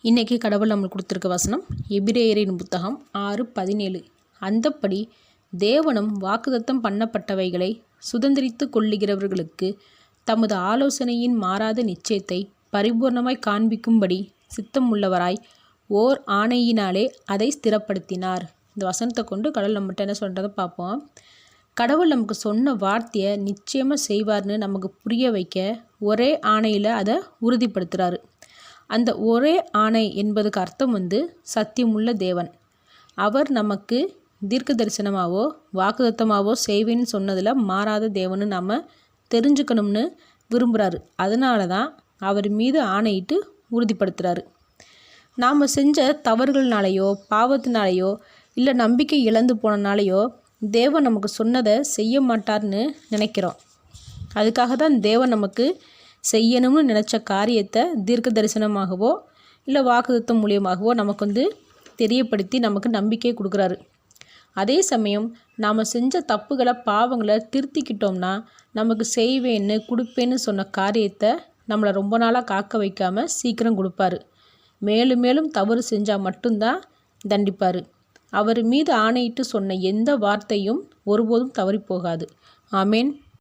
இன்றைக்கி கடவுள் நம்மளுக்கு கொடுத்துருக்க வசனம் எபிரேயரின் புத்தகம் 6:17. அந்தப்படி தேவனும் வாக்குத்தத்தம் பண்ணப்பட்டவைகளை சுதந்திரித்து கொள்ளுகிறவர்களுக்கு தமது ஆலோசனையின் மாறாத நிச்சயத்தை பரிபூர்ணமாய் காண்பிக்கும்படி சித்தம் உள்ளவராய் ஓர் ஆணையினாலே அதை ஸ்திரப்படுத்தினார். இந்த வசனத்தை கொண்டு கடவுள் நம்மகிட்ட என்ன சொல்கிறத பார்ப்போம். கடவுள் நமக்கு சொன்ன வார்த்தையை நிச்சயமாக செய்வார்னு நமக்கு புரிய வைக்க ஒரே ஆணையில் அதை உறுதிப்படுத்துகிறாரு. அந்த ஒரே ஆணை என்பதுக்கு அர்த்தம் சத்தியமுள்ள தேவன். அவர் நமக்கு தீர்க்க தரிசனமாவோ வாக்குத்தத்தமாவோ செய்வேன்னு சொன்னதில் மாறாத தேவன்னு நாம் தெரிஞ்சுக்கணும்னு விரும்புகிறாரு. அதனால தான் அவர் மீது ஆணையிட்டு உறுதிப்படுத்துகிறாரு. நாம் செஞ்ச தவறுகள்னாலேயோ பாவத்தினாலேயோ இல்லை நம்பிக்கை இழந்து போனனாலேயோ தேவன் நமக்கு சொன்னதை செய்ய மாட்டார்னு நினைக்கிறோம். அதுக்காக தான் தேவன் நமக்கு செய்யணும்னு நினச்ச காரியத்தை தீர்க்க தரிசனமாகவோ இல்லை வாக்குத்தத்தம் மூலியமாகவோ நமக்கு தெரியப்படுத்தி நமக்கு நம்பிக்கை கொடுக்குறாரு. அதே சமயம் நாம் செஞ்ச தப்புகளை பாவங்களை திருத்திக்கிட்டோம்னா நமக்கு செய்வேன்னு கொடுப்பேன்னு சொன்ன காரியத்தை நம்மளை ரொம்ப நாளாக காக்க வைக்காமல் சீக்கிரம் கொடுப்பாரு. மேலும் மேலும் தவறு செஞ்சால் மட்டும்தான் தண்டிப்பார். அவர் மீது ஆணையிட்டு சொன்ன எந்த வார்த்தையும் ஒருபோதும் தவறி போகாது. ஆமேன்.